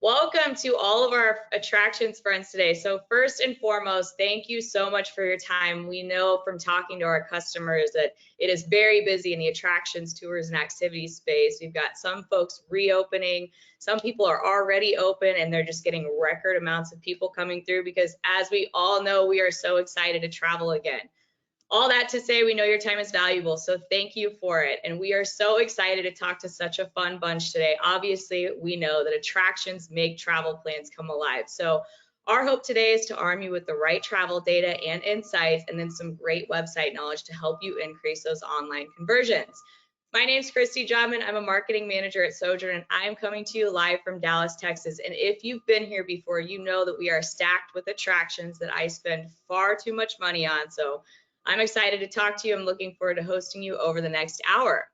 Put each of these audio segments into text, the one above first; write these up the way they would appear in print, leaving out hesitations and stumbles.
Welcome to all of our attractions friends today. So first and foremost, thank you so much for your time. We know from talking to our customers that it is very busy in the attractions, tours, and activities space. We've got some folks reopening. Some people are already open and they're just getting record amounts of people coming through because, as we all know, we are so excited to travel again. All that to say, we know your time is valuable, so thank you for it. And we are so excited to talk to such a fun bunch today. Obviously, we know that attractions make travel plans come alive. So our hope today is to arm you with the right travel data and insights, and then some great website knowledge to help you increase those online conversions. My name is Christy Jobman. I'm a marketing manager at Sojern, and I'm coming to you live from Dallas, Texas. And if you've been here before, you know that we are stacked with attractions that I spend far too much money on. So I'm excited to talk to you. I'm looking forward to hosting you over the next hour.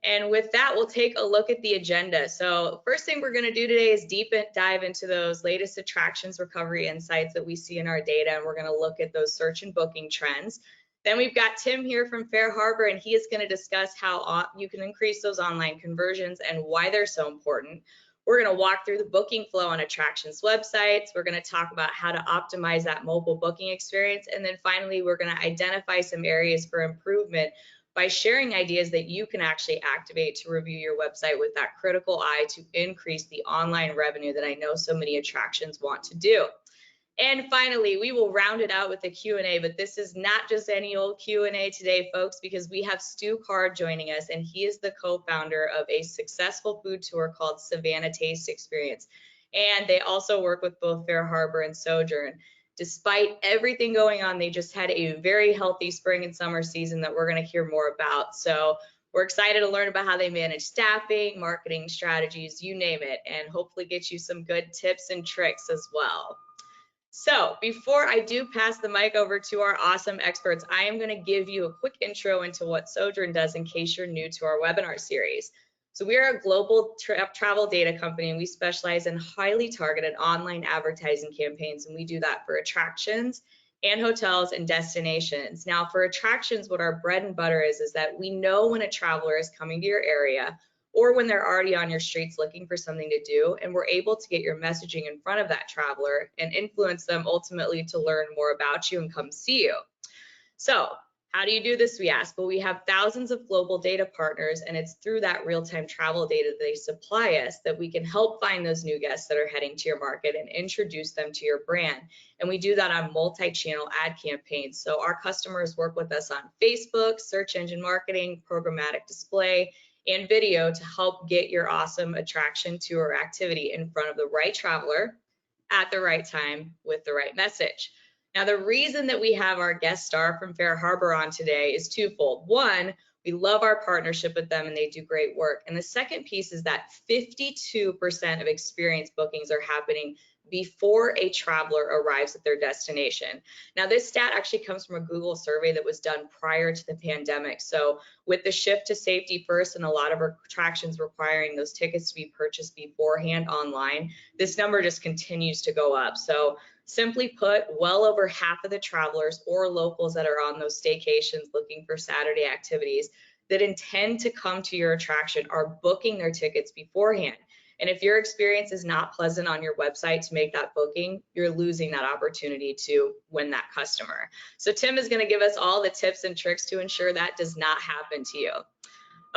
And with that, we'll take a look at the agenda. So first thing we're going to do today is deep dive into those latest attractions recovery insights that we see in our data, and we're going to look at those search and booking trends. Then we've got Tim here from FareHarbor, and he is going to discuss how you can increase those online conversions and why they're so important. We're going to walk through the booking flow on attractions websites. We're going to talk about how to optimize that mobile booking experience. And then finally, we're going to identify some areas for improvement by sharing ideas that you can actually activate to review your website with that critical eye to increase the online revenue that I know so many attractions want to do. And finally, we will round it out with a Q&A, but this is not just any old Q&A today, folks, because we have Stu Card joining us, and he is the co-founder of a successful food tour called Savannah Taste Experience. And they also work with both FareHarbor and Sojern. Despite everything going on, they just had a very healthy spring and summer season that we're going to hear more about. So we're excited to learn about how they manage staffing, marketing strategies, you name it, and hopefully get you some good tips and tricks as well. So before I do pass the mic over to our awesome experts, I am going to give you a quick intro into what Sojern does in case you're new to our webinar series. So we are a global travel data company, and we specialize in highly targeted online advertising campaigns, and we do that for attractions and hotels and destinations. Now for attractions, what our bread and butter is that we know when a traveler is coming to your area or when they're already on your streets looking for something to do, and we're able to get your messaging in front of that traveler and influence them ultimately to learn more about you and come see you. So how do you do this, we ask? Well, we have thousands of global data partners, and it's through that real-time travel data that they supply us that we can help find those new guests that are heading to your market and introduce them to your brand. And we do that on multi-channel ad campaigns. So our customers work with us on Facebook, search engine marketing, programmatic display, and video to help get your awesome attraction, tour, or activity in front of the right traveler at the right time with the right message. Now, the reason that we have our guest star from FareHarbor on today is twofold. One, we love our partnership with them and they do great work. And the second piece is that 52% of experience bookings are happening before a traveler arrives at their destination. Now, this stat actually comes from a Google survey that was done prior to the pandemic. So with the shift to safety first and a lot of attractions requiring those tickets to be purchased beforehand online, this number just continues to go up. So simply put, well over half of the travelers or locals that are on those staycations looking for Saturday activities that intend to come to your attraction are booking their tickets beforehand. And if your experience is not pleasant on your website to make that booking, you're losing that opportunity to win that customer. So Tim is going to give us all the tips and tricks to ensure that does not happen to you.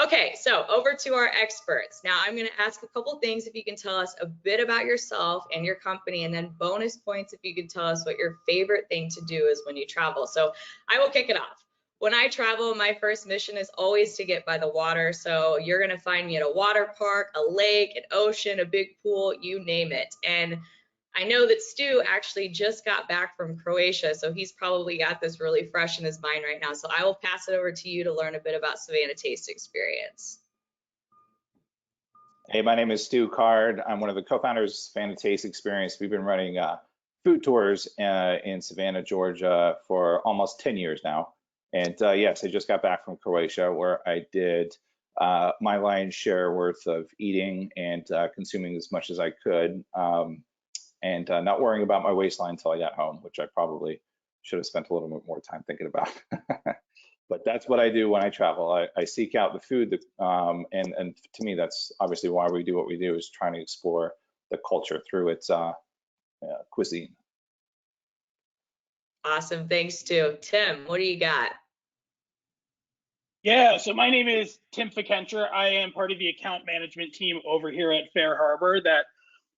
Okay, so over to our experts. Now I'm going to ask a couple things if you can tell us a bit about yourself and your company, and then bonus points if you can tell us what your favorite thing to do is when you travel. So I will kick it off. When I travel, my first mission is always to get by the water. So you're going to find me at a water park, a lake, an ocean, a big pool, you name it. And I know that Stu actually just got back from Croatia, so he's probably got this really fresh in his mind right now. So I will pass it over to you to learn a bit about Savannah Taste Experience. Hey, my name is Stu Card. I'm one of the co-founders of Savannah Taste Experience. We've been running food tours in Savannah, Georgia for almost 10 years now. And yes, I just got back from Croatia where I did my lion's share worth of eating and consuming as much as I could. And not worrying about my waistline until I got home, which I probably should have spent a little bit more time thinking about. But that's what I do when I travel. I seek out the food, and to me, that's obviously why we do what we do, is trying to explore the culture through its cuisine. Awesome, thanks too. Tim, what do you got? Yeah, so my name is Tim Fikentra. I am part of the account management team over here at FareHarbor that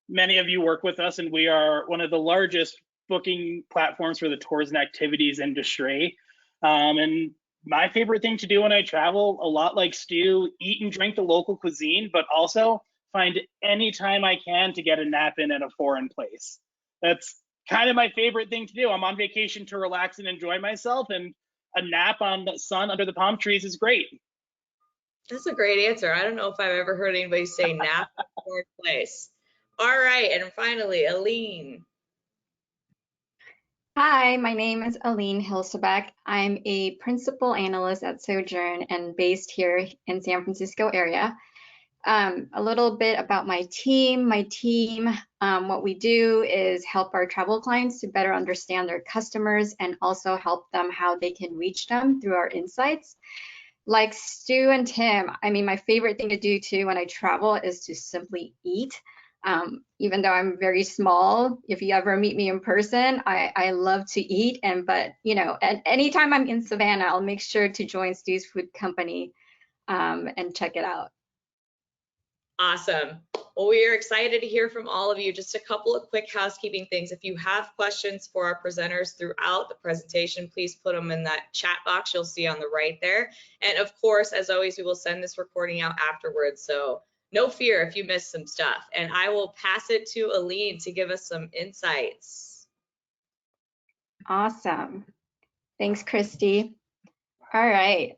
many of you work with us, and we are one of the largest booking platforms for the tours and activities industry. And my favorite thing to do when I travel, a lot like Stu, eat and drink the local cuisine, but also find any time I can to get a nap in at a foreign place. That's kind of my favorite thing to do. I'm on vacation to relax and enjoy myself, and a nap on the sun under the palm trees is great. That's a great answer. I don't know if I've ever heard anybody say nap in a foreign place. All right, and finally, Aline. Hi, my name is Aline Hilsebeck. I'm a principal analyst at Sojern and based here in San Francisco area. A little bit about my team. What we do is help our travel clients to better understand their customers and also help them how they can reach them through our insights. Like Stu and Tim, I mean, my favorite thing to do too when I travel is to simply eat. Even though I'm very small, if you ever meet me in person, I love to eat. But you know, at anytime I'm in Savannah, I'll make sure to join Stu's Food Company and check it out. Awesome. Well, we are excited to hear from all of you. Just a couple of quick housekeeping things. If you have questions for our presenters throughout the presentation, please put them in that chat box you'll see on the right there. And of course, as always, we will send this recording out afterwards. So no fear if you missed some stuff. And I will pass it to Aline to give us some insights. Awesome. Thanks, Christy. All right.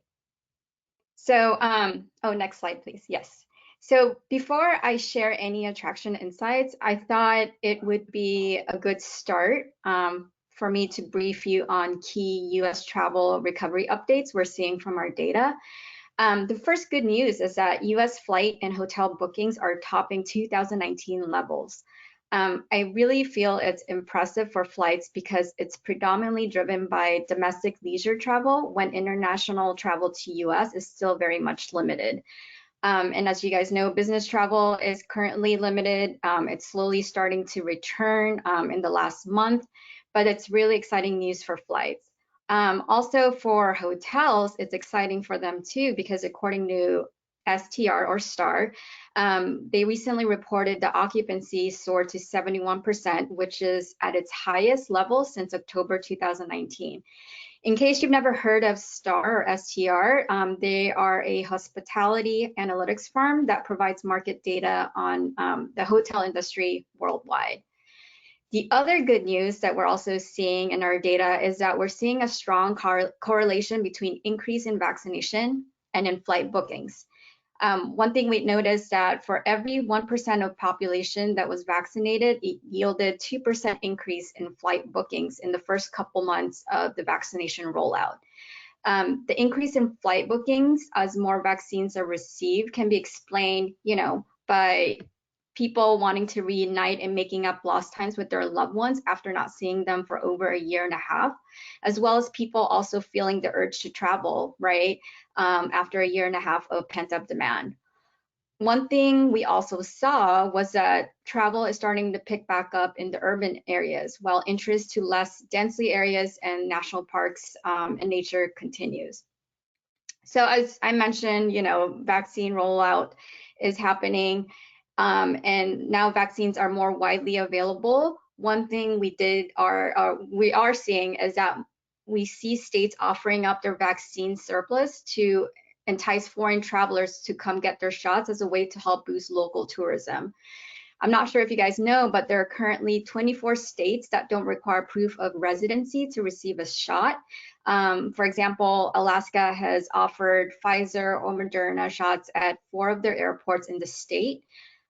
So, oh, next slide, please. Yes. So before I share any attraction insights, I thought it would be a good start for me to brief you on key US travel recovery updates we're seeing from our data. The first good news is that US flight and hotel bookings are topping 2019 levels. I really feel it's impressive for flights because it's predominantly driven by domestic leisure travel when international travel to US is still very much limited. And as you guys know, business travel is currently limited. It's slowly starting to return in the last month, but it's really exciting news for flights. Also for hotels, it's exciting for them too, because according to STR or STAR, they recently reported the occupancy soared to 71%, which is at its highest level since October 2019. In case you've never heard of STAR or STR, they are a hospitality analytics firm that provides market data on the hotel industry worldwide. The other good news that we're also seeing in our data is that we're seeing a strong correlation between increase in vaccination and in-flight bookings. One thing we noticed that for every 1% of population that was vaccinated, it yielded 2% increase in flight bookings in the first couple months of the vaccination rollout. The increase in flight bookings as more vaccines are received can be explained, you know, by people wanting to reunite and making up lost times with their loved ones after not seeing them for over a year and a half, as well as people also feeling the urge to travel, right, after a year and a half of pent-up demand. One thing we also saw was that travel is starting to pick back up in the urban areas, while interest to less densely areas and national parks and nature continues. So as I mentioned, you know, vaccine rollout is happening. And now vaccines are more widely available. One thing we are seeing is that we see states offering up their vaccine surplus to entice foreign travelers to come get their shots as a way to help boost local tourism. I'm not sure if you guys know, but there are currently 24 states that don't require proof of residency to receive a shot. For example, Alaska has offered Pfizer or Moderna shots at 4 of their airports in the state.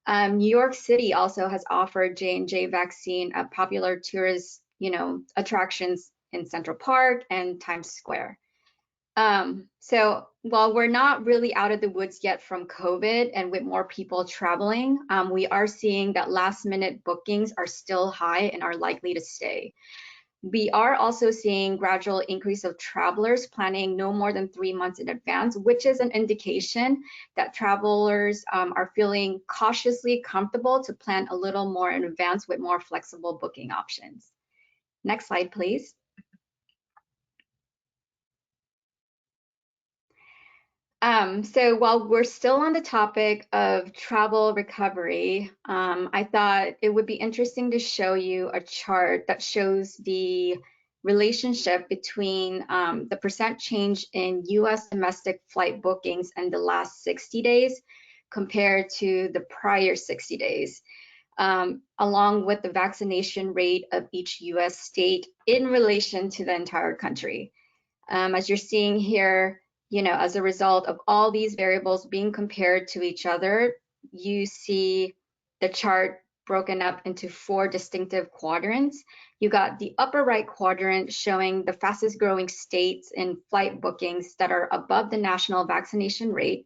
New York City also has offered J&J vaccine at popular tourist, you know, attractions in Central Park and Times Square. So while we're not really out of the woods yet from COVID and with more people traveling, we are seeing that last minute bookings are still high and are likely to stay. We are also seeing gradual increase of travelers planning no more than 3 months in advance, which is an indication that travelers are feeling cautiously comfortable to plan a little more in advance with more flexible booking options. Next slide, please. So while we're still on the topic of travel recovery, I thought it would be interesting to show you a chart that shows the relationship between the percent change in US domestic flight bookings in the last 60 days compared to the prior 60 days, along with the vaccination rate of each US state in relation to the entire country. As you're seeing here, as a result of all these variables being compared to each other, you see the chart broken up into 4 distinctive quadrants. You got the upper right quadrant showing the fastest growing states in flight bookings that are above the national vaccination rate.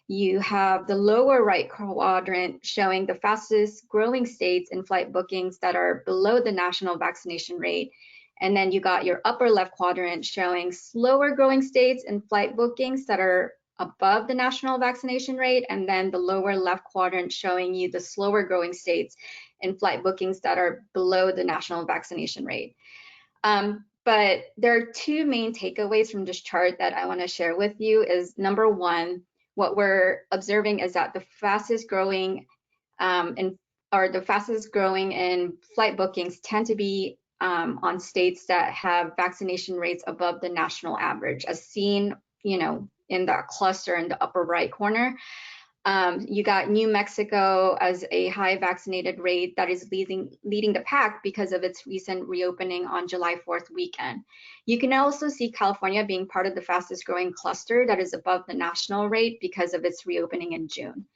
You have the lower right quadrant showing the fastest growing states in flight bookings that are below the national vaccination rate. And then you got your upper left quadrant showing slower growing states in flight bookings that are above the national vaccination rate. And then the lower left quadrant showing you the slower growing states in flight bookings that are below the national vaccination rate. But there are 2 main takeaways from this chart that I want to share with you. Is number 1, what we're observing is that the fastest growing in flight bookings tend to be on states that have vaccination rates above the national average, as seen, in the cluster in the upper right corner. You got New Mexico as a high vaccinated rate that is leading the pack because of its recent reopening on July 4th weekend. You can also see California being part of the fastest growing cluster that is above the national rate because of its reopening in June.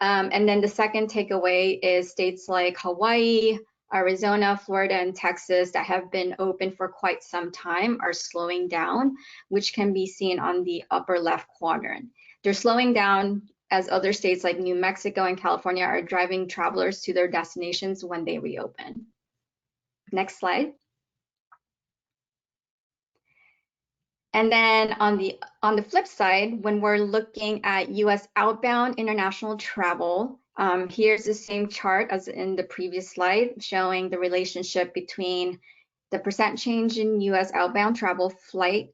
And then the second takeaway is states like Hawaii, Arizona, Florida, and Texas that have been open for quite some time are slowing down, which can be seen on the upper left quadrant. They're slowing down as other states like New Mexico and California are driving travelers to their destinations when they reopen. Next slide. And then on the flip side, when we're looking at US outbound international travel, here's the same chart as in the previous slide, showing the relationship between the percent change in US outbound travel flight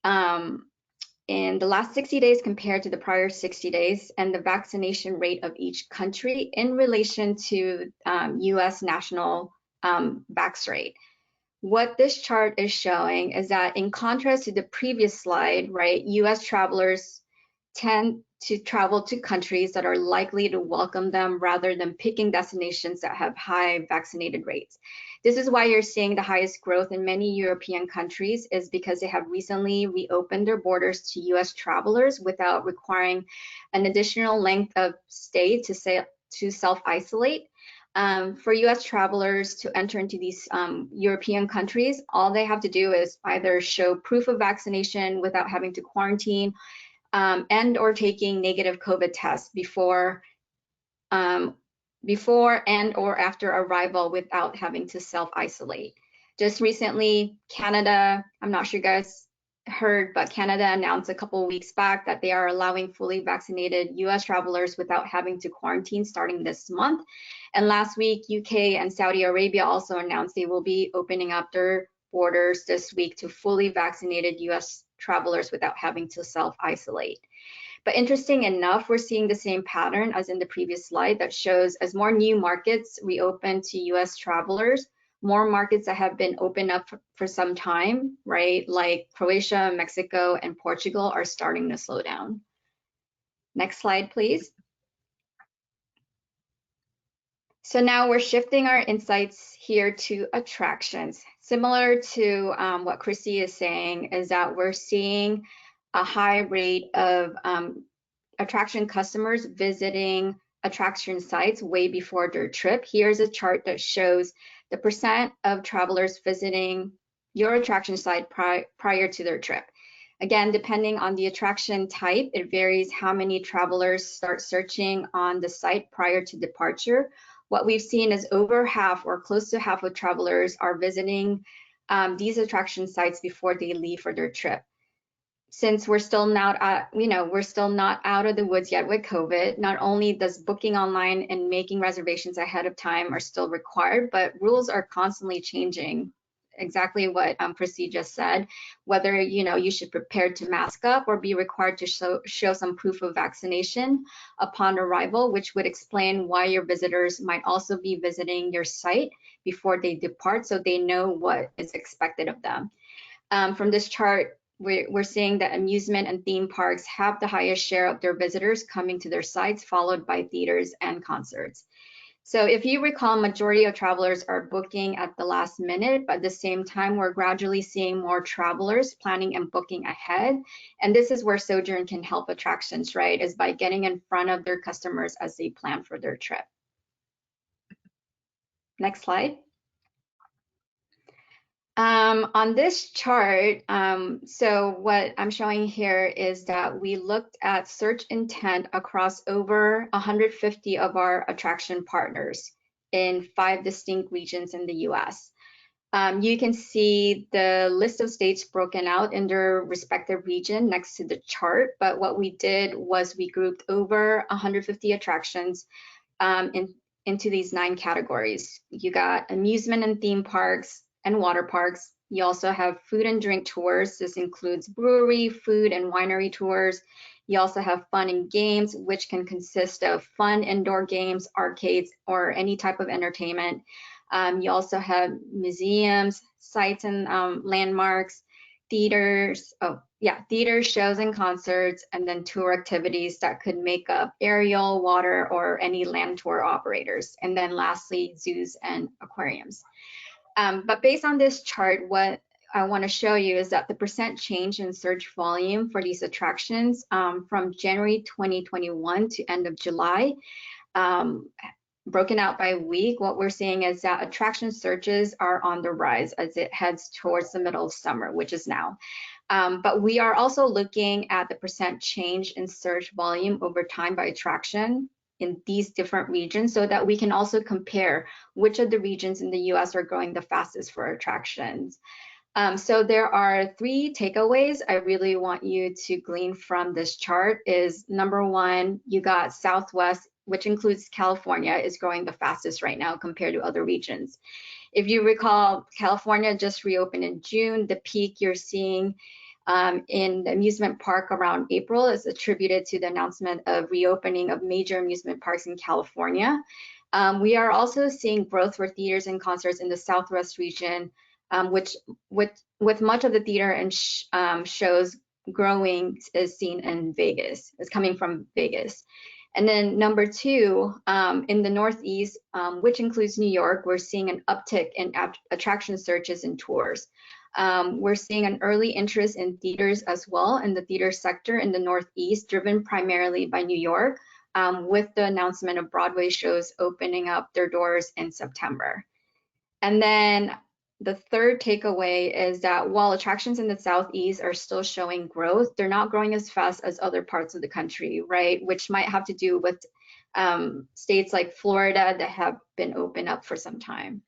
in the last 60 days compared to the prior 60 days, and the vaccination rate of each country in relation to US national vax rate. What this chart is showing is that in contrast to the previous slide, right, US travelers tend to travel to countries that are likely to welcome them rather than picking destinations that have high vaccinated rates. This is why you're seeing the highest growth in many European countries, is because they have recently reopened their borders to US travelers without requiring an additional length of stay to self-isolate. For US travelers to enter into these European countries, all they have to do is either show proof of vaccination without having to quarantine and or taking negative COVID tests before and or after arrival without having to self-isolate. Just recently, Canada, I'm not sure you guys heard, but Canada announced a couple of weeks back that they are allowing fully vaccinated US travelers without having to quarantine starting this month. And last week, UK and Saudi Arabia also announced they will be opening up their borders this week to fully vaccinated US travelers without having to self-isolate. But interesting enough, we're seeing the same pattern as in the previous slide that shows as more new markets reopen to US travelers, more markets that have been open up for some time, right, like Croatia, Mexico, and Portugal are starting to slow down. Next slide, please. So now we're shifting our insights here to attractions. Similar to what Christy is saying, is that we're seeing a high rate of attraction customers visiting attraction sites way before their trip. Here's a chart that shows the percent of travelers visiting your attraction site prior to their trip. Again, depending on the attraction type, it varies how many travelers start searching on the site prior to departure. What we've seen is over half or close to half of travelers are visiting these attraction sites before they leave for their trip. Since we're still not out of the woods yet with COVID, not only does booking online and making reservations ahead of time are still required, but rules are constantly changing. Exactly what Christy just said, whether you should prepare to mask up or be required to show some proof of vaccination upon arrival, which would explain why your visitors might also be visiting your site before they depart, so they know what is expected of them. From this chart, we're seeing that amusement and theme parks have the highest share of their visitors coming to their sites, followed by theaters and concerts. So if you recall, majority of travelers are booking at the last minute, but at the same time, we're gradually seeing more travelers planning and booking ahead. And this is where Sojern can help attractions, right? Is by getting in front of their customers as they plan for their trip. Next slide. On this chart, so what I'm showing here is that we looked at search intent across over 150 of our attraction partners in 5 distinct regions in the US. You can see the list of states broken out in their respective region next to the chart, but what we did was we grouped over 150 attractions into these 9 categories. You got amusement and theme parks and water parks. You also have food and drink tours. This includes brewery, food, and winery tours. You also have fun and games, which can consist of fun indoor games, arcades, or any type of entertainment. You also have museums, sites and landmarks, theaters, theaters, shows and concerts, and then tour activities that could make up aerial, water, or any land tour operators. And then lastly, zoos and aquariums. But based on this chart, what I want to show you is that the percent change in search volume for these attractions from January 2021 to end of July, broken out by week, what we're seeing is that attraction searches are on the rise as it heads towards the middle of summer, which is now. But we are also looking at the percent change in search volume over time by attraction in these different regions so that we can also compare which of the regions in the US are growing the fastest for attractions. So there are 3 takeaways I really want you to glean from this chart is number 1, you got Southwest, which includes California, is growing the fastest right now compared to other regions. If you recall, California just reopened in June. The peak you're seeing in the amusement park around April is attributed to the announcement of reopening of major amusement parks in California. We are also seeing growth for theaters and concerts in the Southwest region, which with much of the theater and shows growing is seen in Vegas, is coming from Vegas. And then number 2, in the Northeast, which includes New York, we're seeing an uptick in attraction searches and tours. We're seeing an early interest in theaters as well in the theater sector in the Northeast, driven primarily by New York, with the announcement of Broadway shows opening up their doors in September. And then the third takeaway is that while attractions in the Southeast are still showing growth, they're not growing as fast as other parts of the country, right? Which might have to do with states like Florida that have been open up for some time.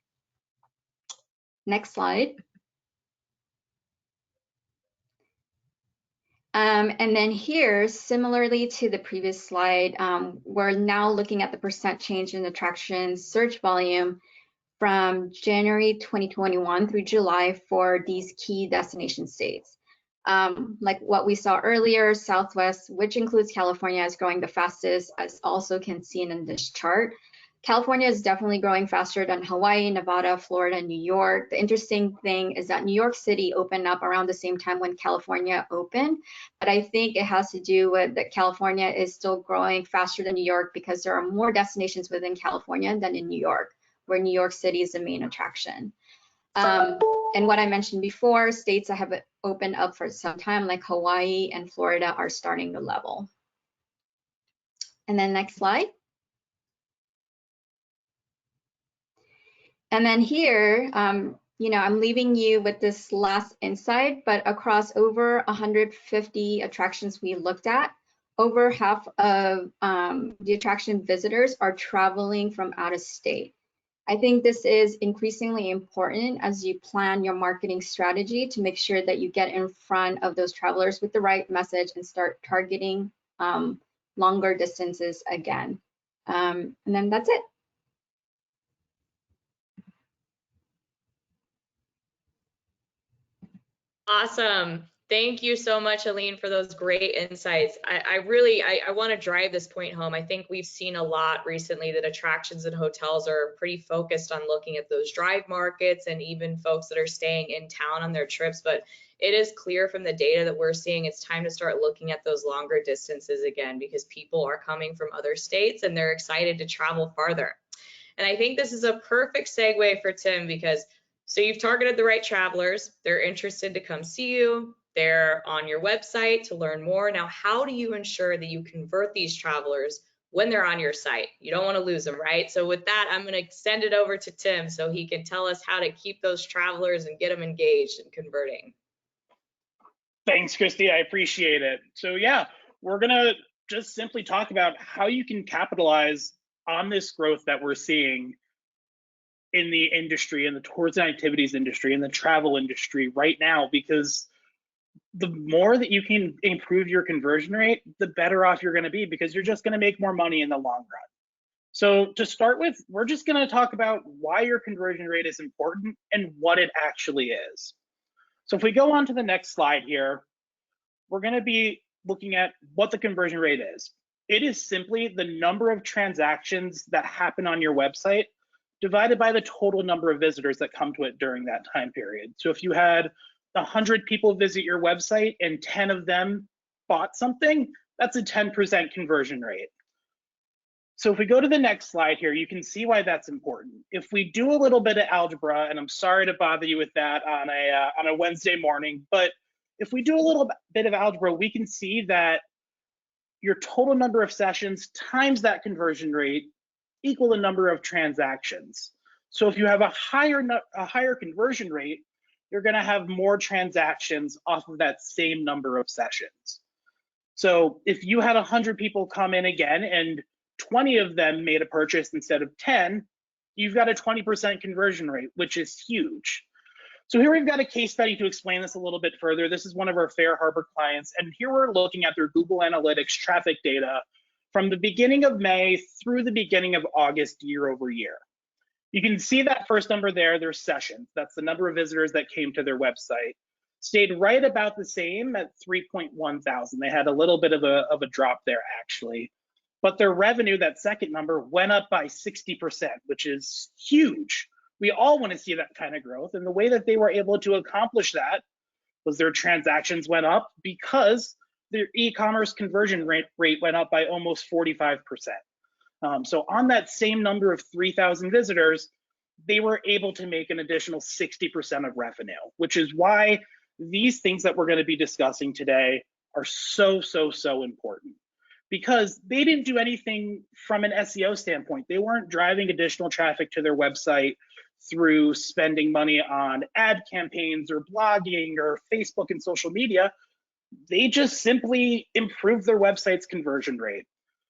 Next slide. And then here, similarly to the previous slide, we're now looking at the percent change in attractions search volume from January 2021 through July for these key destination states. Like what we saw earlier, Southwest, which includes California, is growing the fastest, as also can see in this chart. California is definitely growing faster than Hawaii, Nevada, Florida, and New York. The interesting thing is that New York City opened up around the same time when California opened, but I think it has to do with that California is still growing faster than New York because there are more destinations within California than in New York, where New York City is the main attraction. And what I mentioned before, states that have opened up for some time, like Hawaii and Florida, are starting to level. And then next slide. And then here, I'm leaving you with this last insight, but across over 150 attractions we looked at, over half of the attraction visitors are traveling from out of state. I think this is increasingly important as you plan your marketing strategy to make sure that you get in front of those travelers with the right message and start targeting longer distances again. And then that's it. Awesome. Thank you so much, Aline, for those great insights. I want to drive this point home. I think we've seen a lot recently that attractions and hotels are pretty focused on looking at those drive markets and even folks that are staying in town on their trips. But it is clear from the data that we're seeing it's time to start looking at those longer distances again, because people are coming from other states and they're excited to travel farther. And I think this is a perfect segue for Tim, because so you've targeted the right travelers, they're interested to come see you, they're on your website to learn more. Now, how do you ensure that you convert these travelers when they're on your site? You don't want to lose them, right? So with that, I'm going to send it over to Tim so he can tell us how to keep those travelers and get them engaged and converting. Thanks, Christy. I appreciate it. So yeah, we're going to just simply talk about how you can capitalize on this growth that we're seeing in the industry, in the tours and activities industry, in the travel industry right now, because the more that you can improve your conversion rate, the better off you're going to be, because you're just going to make more money in the long run. So to start with, we're just going to talk about why your conversion rate is important and what it actually is. So if we go on to the next slide here, we're going to be looking at what the conversion rate is. It is simply the number of transactions that happen on your website divided by the total number of visitors that come to it during that time period. So if you had 100 people visit your website and 10 of them bought something, that's a 10% conversion rate. So if we go to the next slide here, you can see why that's important. If we do a little bit of algebra, and I'm sorry to bother you with that on a Wednesday morning, but if we do a little bit of algebra, we can see that your total number of sessions times that conversion rate equal the number of transactions. So if you have a higher conversion rate, you're going to have more transactions off of that same number of sessions. So if you had 100 people come in again and 20 of them made a purchase instead of 10, you've got a 20% conversion rate, which is huge. So here we've got a case study to explain this a little bit further. This is one of our FareHarbor clients, and here we're looking at their Google Analytics traffic data from the beginning of May through the beginning of August year over year. You can see that first number there, their sessions. That's the number of visitors that came to their website. Stayed right about the same at 3.1 thousand. They had a little bit of a drop there actually. But their revenue, that second number, went up by 60%, which is huge. We all want to see that kind of growth. And the way that they were able to accomplish that was their transactions went up because their e-commerce conversion rate went up by almost 45%. So on that same number of 3,000 visitors, they were able to make an additional 60% of revenue, which is why these things that we're going to be discussing today are so important. Because they didn't do anything from an SEO standpoint. They weren't driving additional traffic to their website through spending money on ad campaigns or blogging or Facebook and social media. They just simply improved their website's conversion rate.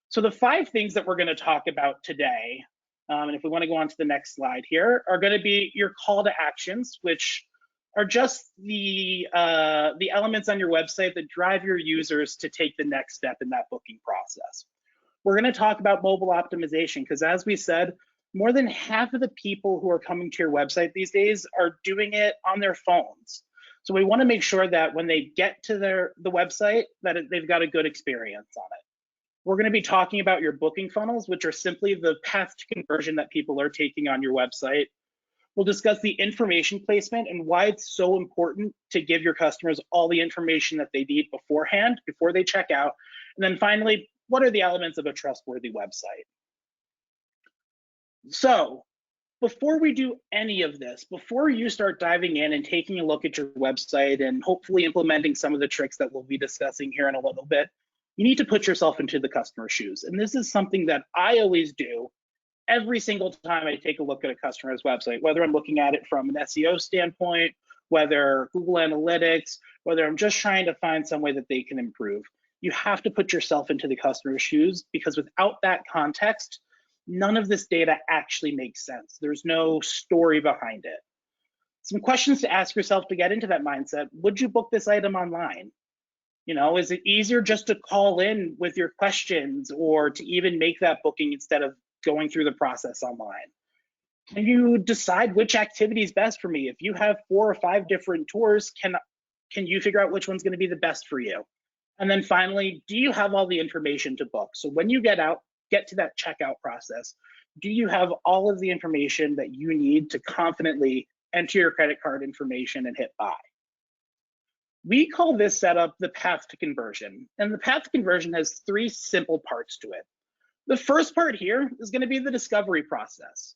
So the 5 things that we're going to talk about today, and if we want to go on to the next slide here, are going to be your call to actions, which are just the elements on your website that drive your users to take the next step in that booking process. We're going to talk about mobile optimization because, as we said, more than half of the people who are coming to your website these days are doing it on their phones. So we want to make sure that when they get to the website, that they've got a good experience on it. We're going to be talking about your booking funnels, which are simply the path to conversion that people are taking on your website. We'll discuss the information placement and why it's so important to give your customers all the information that they need beforehand, before they check out. And then finally, what are the elements of a trustworthy website? So before we do any of this, before you start diving in and taking a look at your website and hopefully implementing some of the tricks that we'll be discussing here in a little bit, you need to put yourself into the customer's shoes. And this is something that I always do every single time I take a look at a customer's website, whether I'm looking at it from an SEO standpoint, whether Google Analytics, whether I'm just trying to find some way that they can improve. You have to put yourself into the customer's shoes, because without that context, none of this data actually makes sense. There's no story behind it. Some questions to ask yourself to get into that mindset. Would you book this item online? You know, is it easier just to call in with your questions or to even make that booking instead of going through the process online? Can you decide which activity is best for me? If you have 4 or 5 different tours, can you figure out which one's going to be the best for you? And then finally, do you have all the information to book? So when you get to that checkout process, do you have all of the information that you need to confidently enter your credit card information and hit buy? We call this setup the path to conversion. And the path to conversion has 3 simple parts to it. The first part here is going to be the discovery process.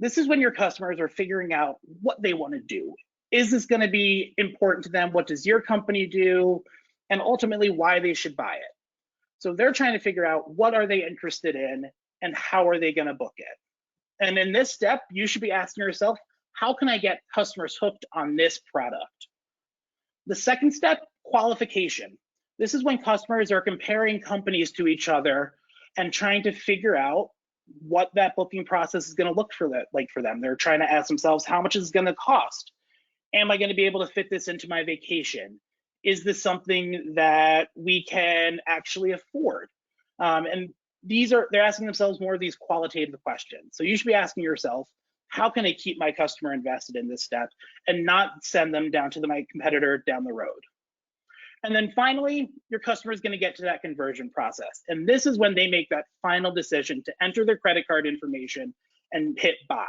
This is when your customers are figuring out what they want to do. Is this going to be important to them? What does your company do? And ultimately, why they should buy it. So they're trying to figure out what are they interested in and how are they going to book it. And in this step, you should be asking yourself, how can I get customers hooked on this product? The second step, qualification. This is when customers are comparing companies to each other and trying to figure out what that booking process is going to look like for them. They're trying to ask themselves, how much is it going to cost? Am I going to be able to fit this into my vacation? Is this something that we can actually afford? And they're asking themselves more of these qualitative questions. So you should be asking yourself, how can I keep my customer invested in this step and not send them down to my competitor down the road? And then finally, your customer is going to get to that conversion process. And this is when they make that final decision to enter their credit card information and hit buy.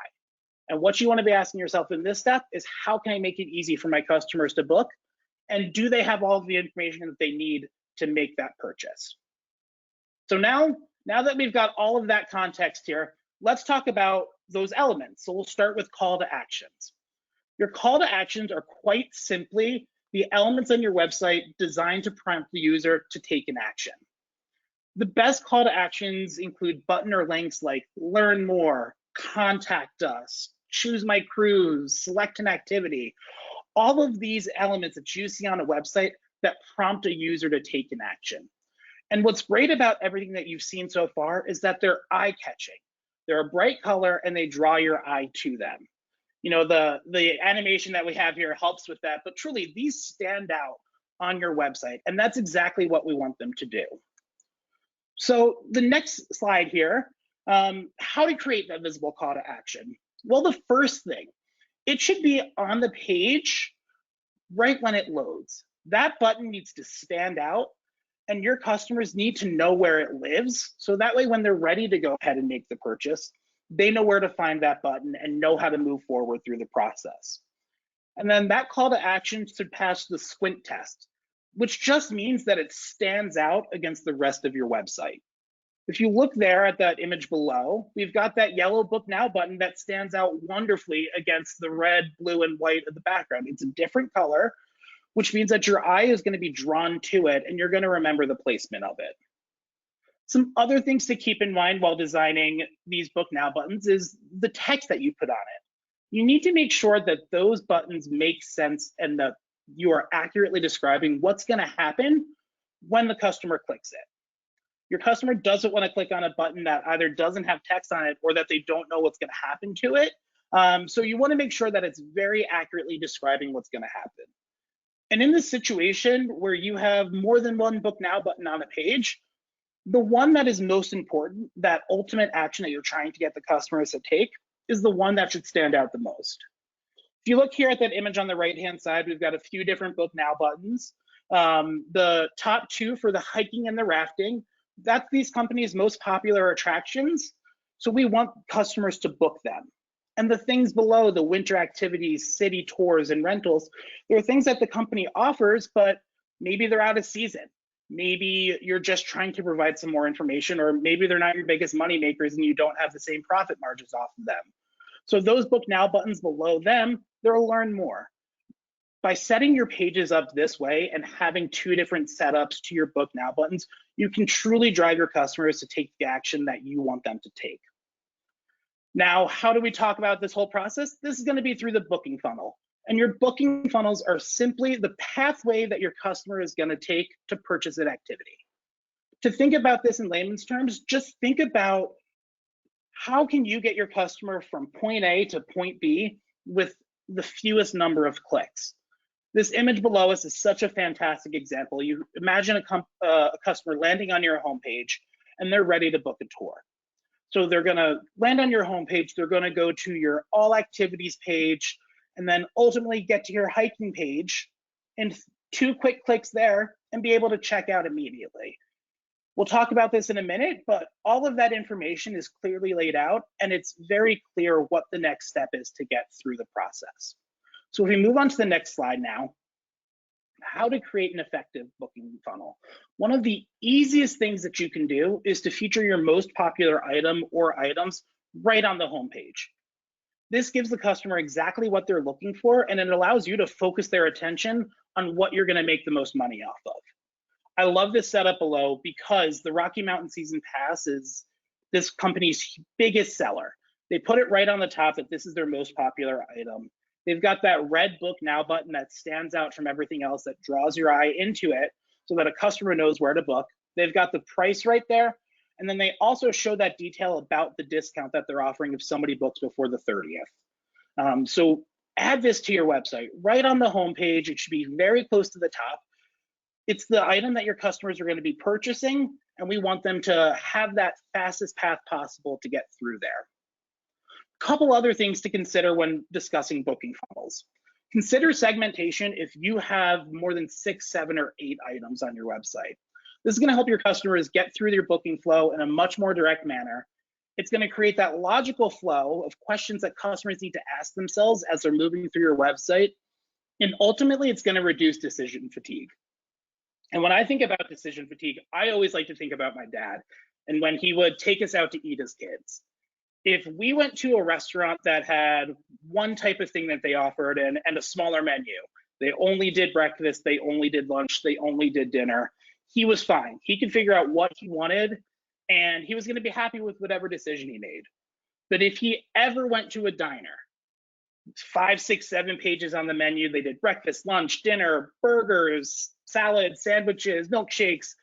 And what you want to be asking yourself in this step is, how can I make it easy for my customers to book? And do they have all of the information that they need to make that purchase? So now that we've got all of that context here, let's talk about those elements. So we'll start with call to actions. Your call to actions are quite simply the elements on your website designed to prompt the user to take an action. The best call to actions include button or links like learn more, contact us, choose my cruise, select an activity. All of these elements that you see on a website that prompt a user to take an action. And what's great about everything that you've seen so far is that they're eye-catching. They're a bright color and they draw your eye to them. You know, the animation that we have here helps with that, but truly these stand out on your website, and that's exactly what we want them to do. So the next slide here, how to create that visible call to action. Well, the first thing, it should be on the page right when it loads. That button needs to stand out, and your customers need to know where it lives. So that way, when they're ready to go ahead and make the purchase, they know where to find that button and know how to move forward through the process. And then that call to action should pass the squint test, which just means that it stands out against the rest of your website. If you look there at that image below, we've got that yellow Book Now button that stands out wonderfully against the red, blue, and white of the background. It's a different color, which means that your eye is going to be drawn to it and you're going to remember the placement of it. Some other things to keep in mind while designing these Book Now buttons is the text that you put on it. You need to make sure that those buttons make sense and that you are accurately describing what's going to happen when the customer clicks it. Your customer doesn't want to click on a button that either doesn't have text on it or that they don't know what's going to happen to it. So you want to make sure that it's very accurately describing what's going to happen. And in this situation where you have more than one Book Now button on a page, the one that is most important, that ultimate action that you're trying to get the customers to take, is the one that should stand out the most. If you look here at that image on the right-hand side, we've got a few different Book Now buttons. The top 2 for the hiking and the rafting, that's these companies' most popular attractions. So we want customers to book them. And the things below, the winter activities, city tours, and rentals, there are things that the company offers, but maybe they're out of season. Maybe you're just trying to provide some more information, or maybe they're not your biggest money makers and you don't have the same profit margins off of them. So those Book Now buttons below them, they'll learn more. By setting your pages up this way and having 2 different setups to your Book Now buttons, you can truly drive your customers to take the action that you want them to take. Now, how do we talk about this whole process? This is going to be through the booking funnel. And your booking funnels are simply the pathway that your customer is going to take to purchase an activity. To think about this in layman's terms, just think about how can you get your customer from point A to point B with the fewest number of clicks? This image below us is such a fantastic example. You imagine a customer landing on your homepage and they're ready to book a tour. So they're gonna land on your homepage, they're gonna go to your all activities page, and then ultimately get to your hiking page, and 2 quick clicks there and be able to check out immediately. We'll talk about this in a minute, but all of that information is clearly laid out, and it's very clear what the next step is to get through the process. So if we move on to the next slide now, how to create an effective booking funnel. One of the easiest things that you can do is to feature your most popular item or items right on the homepage. This gives the customer exactly what they're looking for, and it allows you to focus their attention on what you're gonna make the most money off of. I love this setup below because the Rocky Mountain Season Pass is this company's biggest seller. They put it right on the top that this is their most popular item. They've got that red Book Now button that stands out from everything else, that draws your eye into it so that a customer knows where to book. They've got the price right there. And then they also show that detail about the discount that they're offering if somebody books before the 30th. So add this to your website right on the homepage. It should be very close to the top. It's the item that your customers are going to be purchasing, and we want them to have that fastest path possible to get through there. Couple other things to consider when discussing booking funnels. Consider segmentation if you have more than 6, 7, or 8 items on your website. This is going to help your customers get through their booking flow in a much more direct manner. It's going to create that logical flow of questions that customers need to ask themselves as they're moving through your website. And ultimately, it's going to reduce decision fatigue. And when I think about decision fatigue, I always like to think about my dad and when he would take us out to eat as kids. If we went to a restaurant that had one type of thing that they offered and a smaller menu, they only did breakfast, they only did lunch, they only did dinner, he was fine. He could figure out what he wanted and he was going to be happy with whatever decision he made. But if he ever went to a diner, 5, 6, 7 pages on the menu, they did breakfast, lunch, dinner, burgers, salads, sandwiches, milkshakes,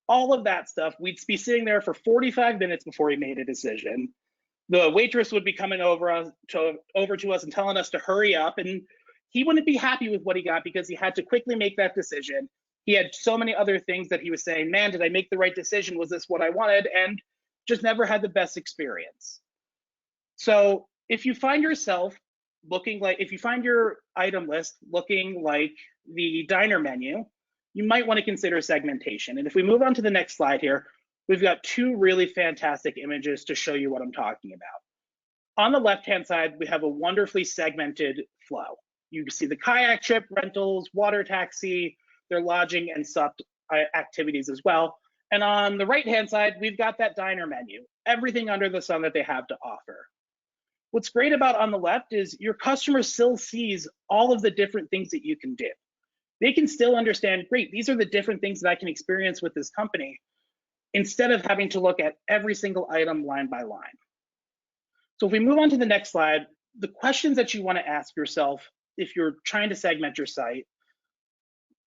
all of that stuff, we'd be sitting there for 45 minutes before he made a decision. The waitress would be coming over to us and telling us to hurry up, and he wouldn't be happy with what he got because he had to quickly make that decision. He had so many other things that he was saying, man, did I make the right decision? Was this what I wanted? And just never had the best experience. So if you find yourself if you find your item list looking like the diner menu, you might want to consider segmentation. And if we move on to the next slide here, we've got 2 really fantastic images to show you what I'm talking about. On the left-hand side, we have a wonderfully segmented flow. You can see the kayak trip, rentals, water taxi, their lodging and sup activities as well. And on the right-hand side, we've got that diner menu, everything under the sun that they have to offer. What's great about on the left is your customer still sees all of the different things that you can do. They can still understand, great, these are the different things that I can experience with this company, instead of having to look at every single item line by line. So if we move on to the next slide, the questions that you want to ask yourself if you're trying to segment your site: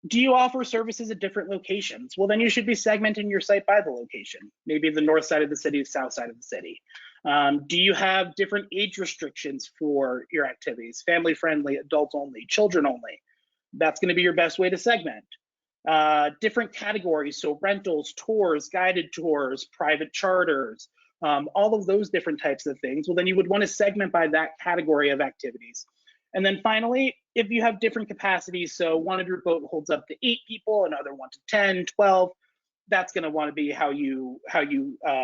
do you offer services at different locations? Well, then you should be segmenting your site by the location, maybe the north side of the city, south side of the city. Do you have different age restrictions for your activities? Family friendly, adults only, children only. That's going to be your best way to segment. Different categories, so rentals, tours, guided tours, private charters, all of those different types of things. Well, then you would want to segment by that category of activities. And then finally, if you have different capacities, so one of your boat holds up to 8 people, another one to 10, 12, that's going to want to be how you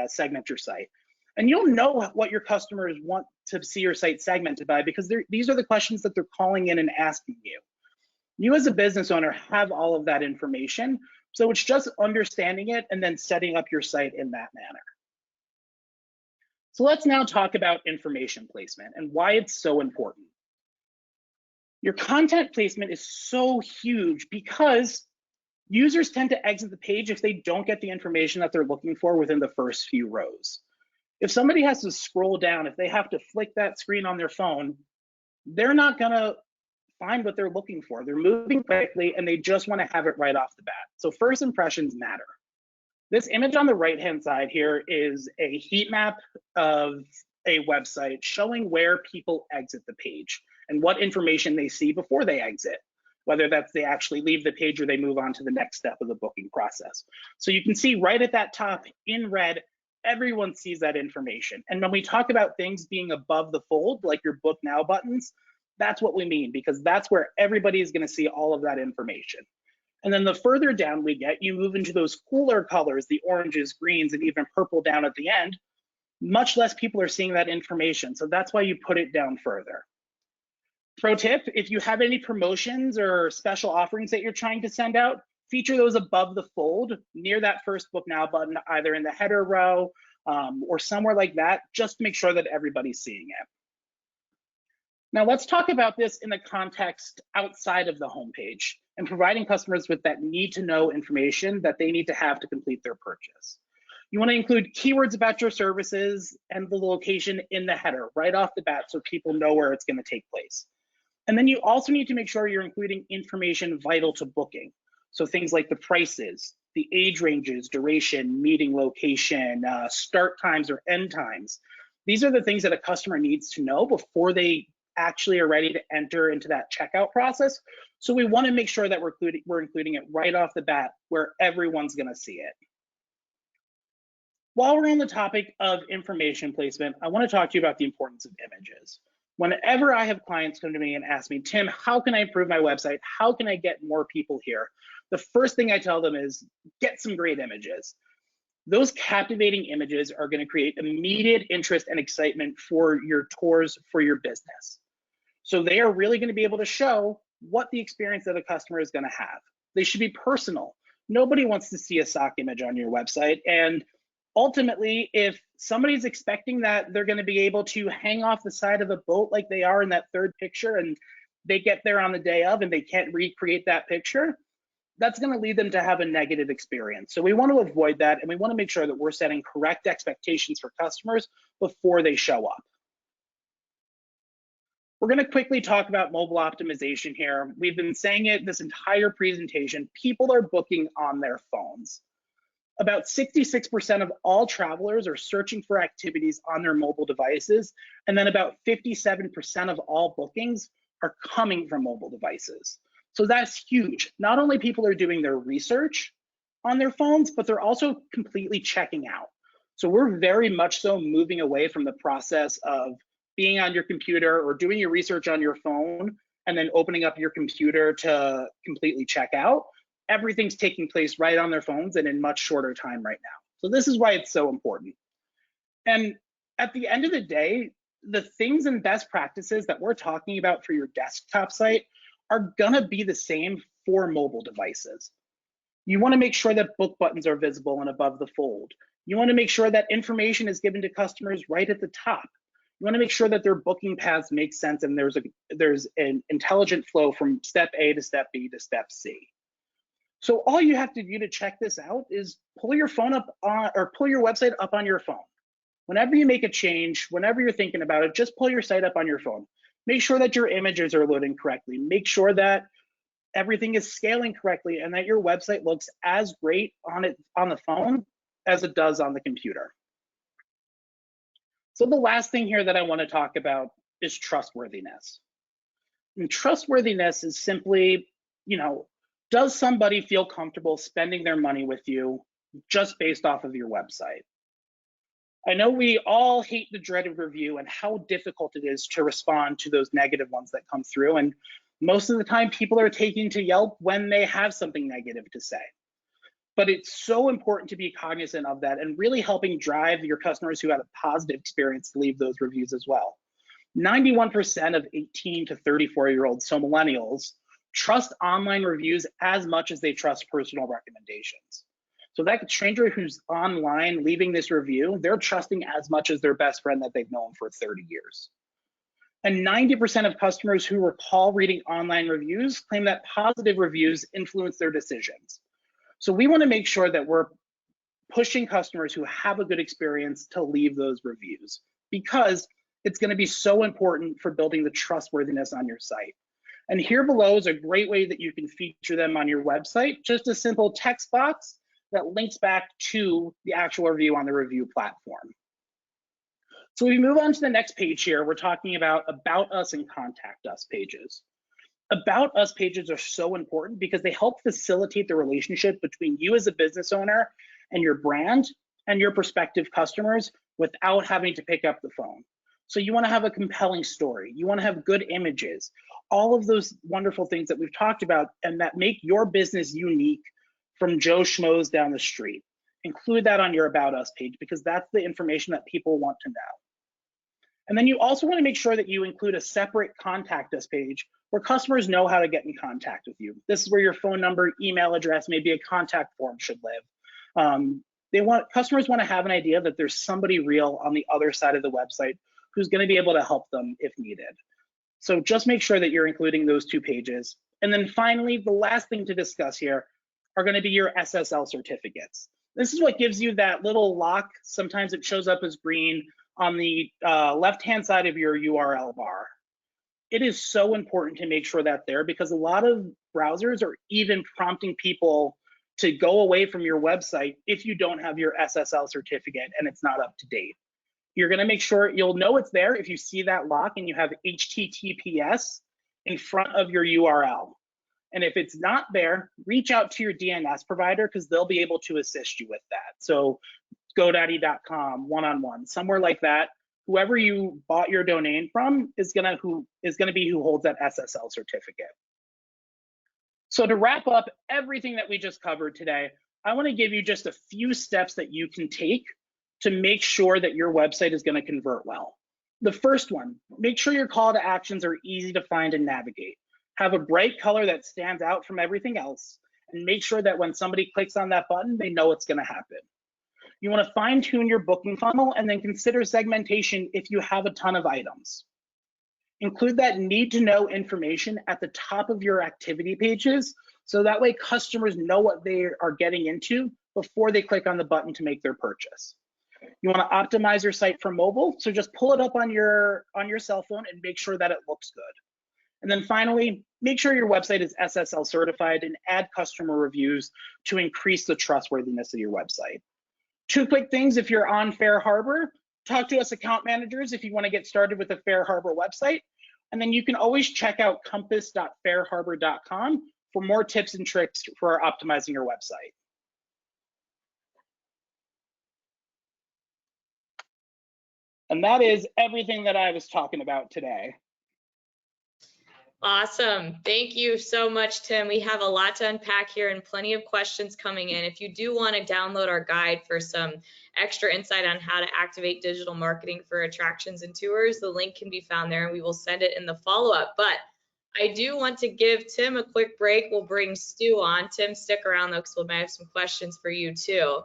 segment your site. And you'll know what your customers want to see your site segmented by, because these are the questions that they're calling in and asking you. You as a business owner have all of that information, so it's just understanding it and then setting up your site in that manner. So let's now talk about information placement and why it's so important. Your content placement is so huge because users tend to exit the page if they don't get the information that they're looking for within the first few rows. If somebody has to scroll down, if they have to flick that screen on their phone, they're not gonna find what they're looking for. They're moving quickly and they just want to have it right off the bat. So first impressions matter. This image on the right-hand side here is a heat map of a website showing where people exit the page and what information they see before they exit, whether that's they actually leave the page or they move on to the next step of the booking process. So you can see right at that top in red, everyone sees that information. And when we talk about things being above the fold, like your book now buttons, that's what we mean, because that's where everybody is going to see all of that information. And then the further down we get, you move into those cooler colors, the oranges, greens, and even purple down at the end, much less people are seeing that information. So that's why you put it down further. Pro tip, if you have any promotions or special offerings that you're trying to send out, feature those above the fold near that first book now button, either in the header row or somewhere like that, just to make sure that everybody's seeing it. Now let's talk about this in the context outside of the homepage and providing customers with that need to know information that they need to have to complete their purchase. You want to include keywords about your services and the location in the header right off the bat so people know where it's going to take place. And then you also need to make sure you're including information vital to booking. So things like the prices, the age ranges, duration, meeting location, start times or end times. These are the things that a customer needs to know before they actually are ready to enter into that checkout process. So we want to make sure that we're including it right off the bat where everyone's going to see it. While we're on the topic of information placement, I want to talk to you about the importance of images. Whenever I have clients come to me and ask me, Tim, how can I improve my website? How can I get more people here? The first thing I tell them is get some great images. Those captivating images are going to create immediate interest and excitement for your tours, for your business. So they are really going to be able to show what the experience that a customer is going to have. They should be personal. Nobody wants to see a stock image on your website. And ultimately, if somebody's expecting that they're going to be able to hang off the side of a boat like they are in that third picture, and they get there on the day of and they can't recreate that picture, that's going to lead them to have a negative experience. So we want to avoid that, and we want to make sure that we're setting correct expectations for customers before they show up. We're going to quickly talk about mobile optimization here. We've been saying it this entire presentation. People are booking on their phones. About 66% of all travelers are searching for activities on their mobile devices, and then about 57% of all bookings are coming from mobile devices. So that's huge. Not only people are doing their research on their phones, but they're also completely checking out. So we're very much so moving away from the process of being on your computer or doing your research on your phone and then opening up your computer to completely check out. Everything's taking place right on their phones and in much shorter time right now. So this is why it's so important. And at the end of the day, the things and best practices that we're talking about for your desktop site are gonna be the same for mobile devices. You wanna make sure that book buttons are visible and above the fold. You wanna make sure that information is given to customers right at the top. You wanna make sure that their booking paths make sense and there's an intelligent flow from step A to step B to step C. So all you have to do to check this out is pull your phone up on, or pull your website up on your phone. Whenever you make a change, whenever you're thinking about it, just pull your site up on your phone. Make sure that your images are loading correctly. Make sure that everything is scaling correctly and that your website looks as great on the phone as it does on the computer. So the last thing here that I want to talk about is trustworthiness. And trustworthiness is simply, does somebody feel comfortable spending their money with you just based off of your website? I know we all hate the dreaded review and how difficult it is to respond to those negative ones that come through. And most of the time people are taking to Yelp when they have something negative to say. But it's so important to be cognizant of that and really helping drive your customers who had a positive experience to leave those reviews as well. 91% of 18 to 34-year-olds, so millennials, trust online reviews as much as they trust personal recommendations. So that stranger who's online leaving this review, they're trusting as much as their best friend that they've known for 30 years. And 90% of customers who recall reading online reviews claim that positive reviews influence their decisions. So we want to make sure that we're pushing customers who have a good experience to leave those reviews, because it's going to be so important for building the trustworthiness on your site. And here below is a great way that you can feature them on your website, just a simple text box that links back to the actual review on the review platform. So we move on to the next page here. We're talking about Us and Contact Us pages. About Us pages are so important because they help facilitate the relationship between you as a business owner and your brand and your prospective customers without having to pick up the phone. So you want to have a compelling story. You want to have good images, all of those wonderful things that we've talked about and that make your business unique from Joe Schmoes down the street. Include that on your About Us page because that's the information that people want to know. And then you also want to make sure that you include a separate Contact Us page where customers know how to get in contact with you. This is where your phone number, email address, maybe a contact form should live. Customers want to have an idea that there's somebody real on the other side of the website who's going to be able to help them if needed. So just make sure that you're including those two pages. And then finally, the last thing to discuss here are going to be your SSL certificates. This is what gives you that little lock. Sometimes it shows up as green on the left-hand side of your URL bar. It is so important to make sure that's there because a lot of browsers are even prompting people to go away from your website if you don't have your SSL certificate and it's not up to date. You're going to make sure you'll know it's there if you see that lock and you have HTTPS in front of your URL. And if it's not there, reach out to your DNS provider because they'll be able to assist you with that. So GoDaddy.com, one-on-one, somewhere like that. Whoever you bought your domain from is gonna be who holds that SSL certificate. So to wrap up everything that we just covered today, I want to give you just a few steps that you can take to make sure that your website is going to convert well. The first one, make sure your call to actions are easy to find and navigate. Have a bright color that stands out from everything else, and make sure that when somebody clicks on that button, they know it's going to happen. You want to fine tune your booking funnel and then consider segmentation if you have a ton of items. Include that need to know information at the top of your activity pages so that way customers know what they are getting into before they click on the button to make their purchase. You want to optimize your site for mobile, so just pull it up on your cell phone and make sure that it looks good. And then finally, make sure your website is SSL certified and add customer reviews to increase the trustworthiness of your website. Two quick things if you're on FareHarbor, talk to us account managers if you want to get started with the FareHarbor website. And then you can always check out compass.fareharbor.com for more tips and tricks for optimizing your website. And that is everything that I was talking about today. Awesome. Thank you so much, Tim. We have a lot to unpack here and plenty of questions coming in. If you do want to download our guide for some extra insight on how to activate digital marketing for attractions and tours, the link can be found there and we will send it in the follow-up. But I do want to give Tim a quick break. We'll bring Stu on. Tim, stick around though, because we might have some questions for you too.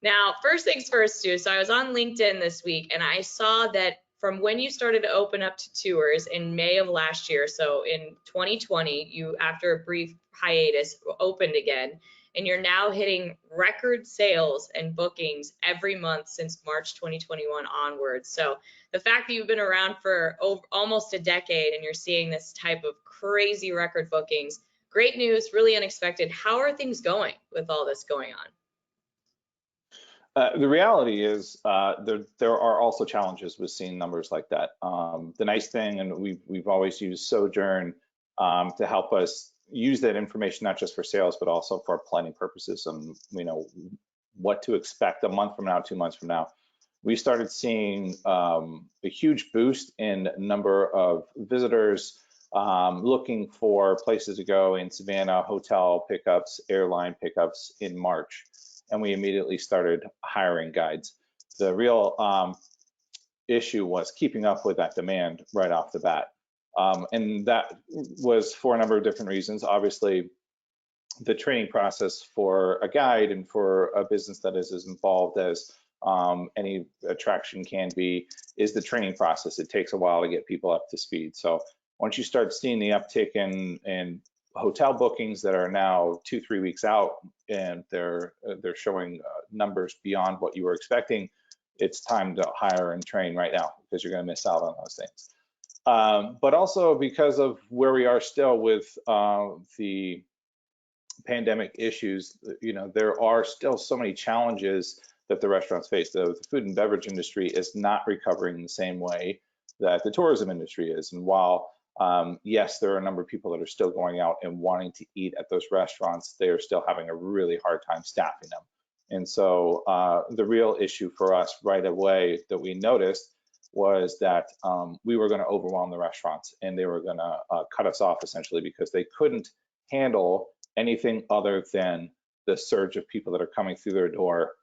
Now, first things first, Stu. So I was on LinkedIn this week and I saw that from when you started to open up to tours in May of last year, so in 2020, you, after a brief hiatus, opened again, and you're now hitting record sales and bookings every month since March 2021 onwards. So the fact that you've been around for almost a decade and you're seeing this type of crazy record bookings, great news, really unexpected. How are things going with all this going on? The reality is there are also challenges with seeing numbers like that. The nice thing, and we've always used Sojern to help us use that information, not just for sales, but also for planning purposes and, you know, what to expect a month from now, 2 months from now. We started seeing a huge boost in number of visitors looking for places to go in Savannah, hotel pickups, airline pickups in March. And we immediately started hiring guides. The real issue was keeping up with that demand right off the bat. And that was for a number of different reasons. Obviously, the training process for a guide and for a business that is as involved as any attraction can be is the training process. It takes a while to get people up to speed. So once you start seeing the uptick in hotel bookings that are now 2-3 weeks out and they're showing numbers beyond what you were expecting, it's time to hire and train right now because you're going to miss out on those things. But also because of where we are still with the pandemic issues, you know, there are still so many challenges that the restaurants face. The food and beverage industry is not recovering the same way that the tourism industry is. And while yes, there are a number of people that are still going out and wanting to eat at those restaurants, they are still having a really hard time staffing them. And so the real issue for us right away that we noticed was that we were going to overwhelm the restaurants, and they were going to cut us off essentially because they couldn't handle anything other than the surge of people that are coming through their door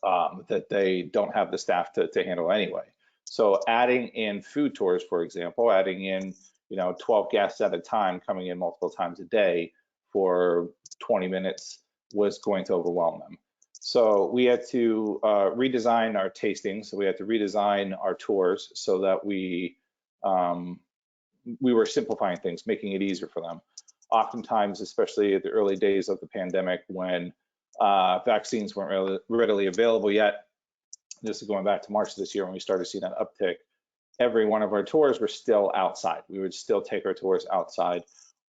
that they don't have the staff to handle anyway. So adding in food tours, for example, adding in 12 guests at a time coming in multiple times a day for 20 minutes was going to overwhelm them. So we had to redesign our tastings. So we had to redesign our tours so that we were simplifying things, making it easier for them. Oftentimes, especially at the early days of the pandemic when vaccines weren't readily available yet, this is going back to March of this year when we started seeing that uptick, every one of our tours were still outside. We would still take our tours outside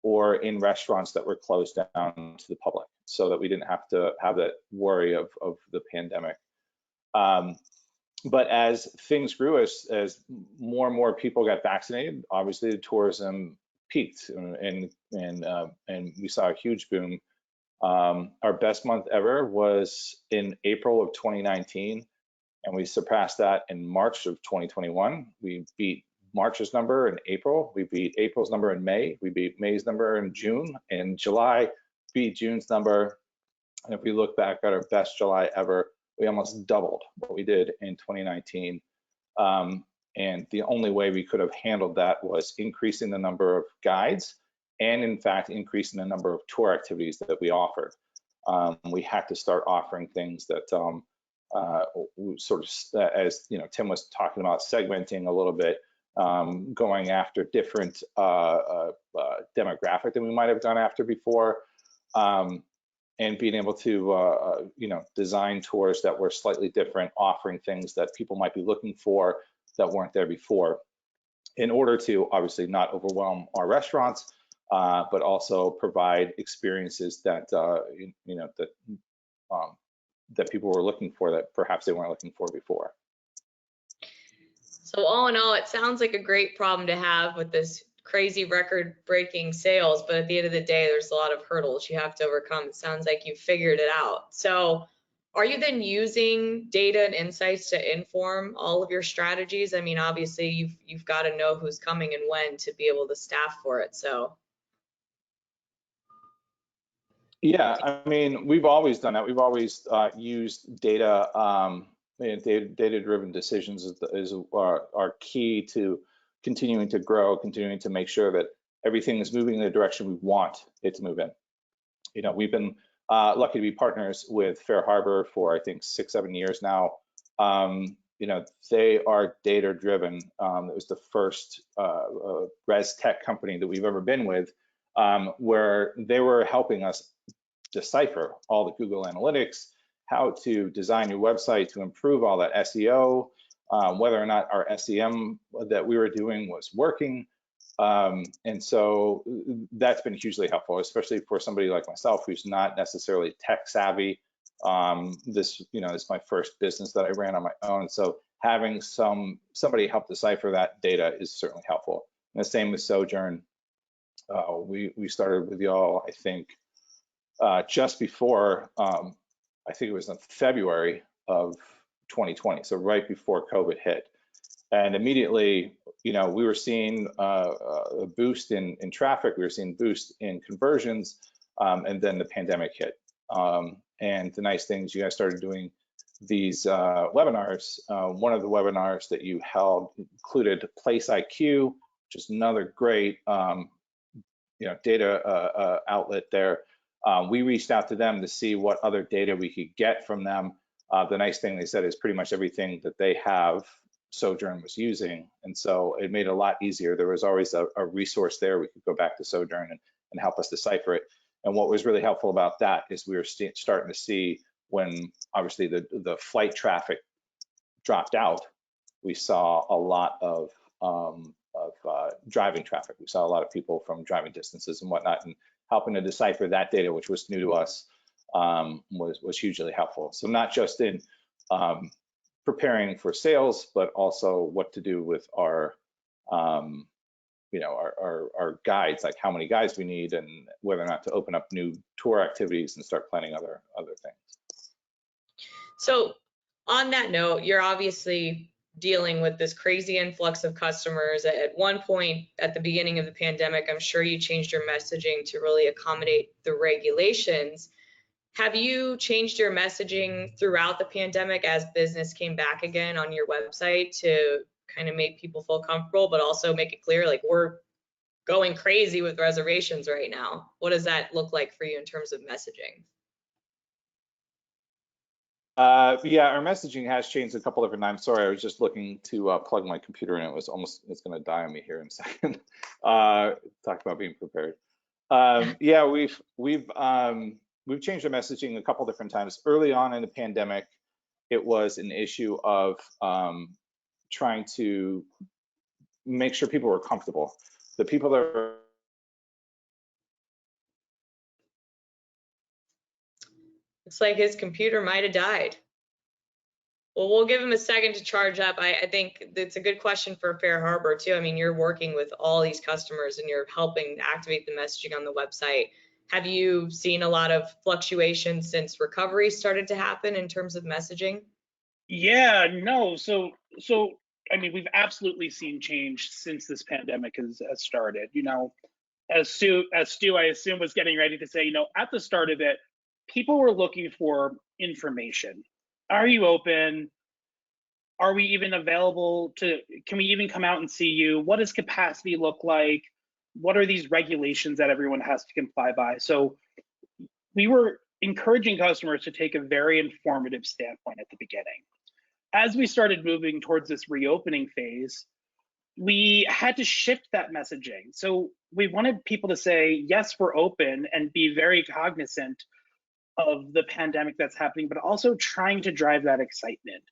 or in restaurants that were closed down to the public so that we didn't have to have that worry of the pandemic. But as things grew, as more and more people got vaccinated, obviously the tourism peaked and we saw a huge boom. Our best month ever was in April of 2019. And we surpassed that in March of 2021. We beat March's number in April. We beat April's number in May. We beat May's number in June. And July beat June's number. And if we look back at our best July ever, we almost doubled what we did in 2019. And the only way we could have handled that was increasing the number of guides and, in fact, increasing the number of tour activities that we offered. We had to start offering things that sort of, as Tim was talking about, segmenting a little bit, going after different demographic than we might have gone after before, and being able to design tours that were slightly different, offering things that people might be looking for that weren't there before, in order to obviously not overwhelm our restaurants, but also provide experiences that that people were looking for that perhaps they weren't looking for before. So all in all, it sounds like a great problem to have with this crazy record-breaking sales, but at the end of the day, there's a lot of hurdles you have to overcome. It sounds like you figured it out. So are you then using data and insights to inform all of your strategies? I mean, obviously you've got to know who's coming and when to be able to staff for it. So yeah, I mean, we've always done that. We've always used data. Data-driven decisions is our key to continuing to grow, continuing to make sure that everything is moving in the direction we want it to move in. We've been lucky to be partners with FareHarbor for, I think, 6-7 years now. They are data-driven. It was the first res tech company that we've ever been with, where they were helping us decipher all the Google Analytics, how to design your website to improve all that SEO, whether or not our SEM that we were doing was working. And so that's been hugely helpful, especially for somebody like myself who's not necessarily tech savvy. This is my first business that I ran on my own. So having somebody help decipher that data is certainly helpful. And the same with Sojern. We started with y'all, I think, just before, I think it was in February of 2020, so right before COVID hit. And immediately, we were seeing a boost in traffic, we were seeing boost in conversions, and then the pandemic hit. And the nice thing is you guys started doing these webinars. One of the webinars that you held included Place IQ, which is another great data outlet there. We reached out to them to see what other data we could get from them. The nice thing they said is pretty much everything that they have, Sojern was using. And so it made it a lot easier. There was always a resource there. We could go back to Sojern and help us decipher it. And what was really helpful about that is we were starting to see when obviously the flight traffic dropped out, we saw a lot of driving traffic. We saw a lot of people from driving distances and whatnot, and helping to decipher that data, which was new to us, was hugely helpful. So not just in preparing for sales, but also what to do with our our guides, like how many guides we need and whether or not to open up new tour activities and start planning other things. So on that note, you're obviously dealing with this crazy influx of customers. At one point at the beginning of the pandemic, I'm sure you changed your messaging to really accommodate the regulations. Have you changed your messaging throughout the pandemic as business came back again on your website to kind of make people feel comfortable, but also make it clear, like, we're going crazy with reservations right now? What does that look like for you in terms of messaging? Yeah, our messaging has changed a couple different times. Sorry, I was just looking to plug my computer and it's going to die on me here in a second. Talk about being prepared. Yeah, we've changed our messaging a couple different times. Early on in the pandemic, it was an issue of trying to make sure people were comfortable. The people that are Looks like his computer might have died. Well, we'll give him a second to charge up. I think it's a good question for FareHarbor too. I mean, you're working with all these customers and you're helping activate the messaging on the website. Have you seen a lot of fluctuations since recovery started to happen in terms of messaging? Yeah, no. So I mean, we've absolutely seen change since this pandemic has started. You know, as Stu I assume was getting ready to say, you know, at the start of it, people were looking for information. Are you open? Are we even available to, can we even come out and see you? What does capacity look like? What are these regulations that everyone has to comply by? So we were encouraging customers to take a very informative standpoint at the beginning. As we started moving towards this reopening phase, we had to shift that messaging. So we wanted people to say, yes, we're open, and be very cognizant of the pandemic that's happening, but also trying to drive that excitement.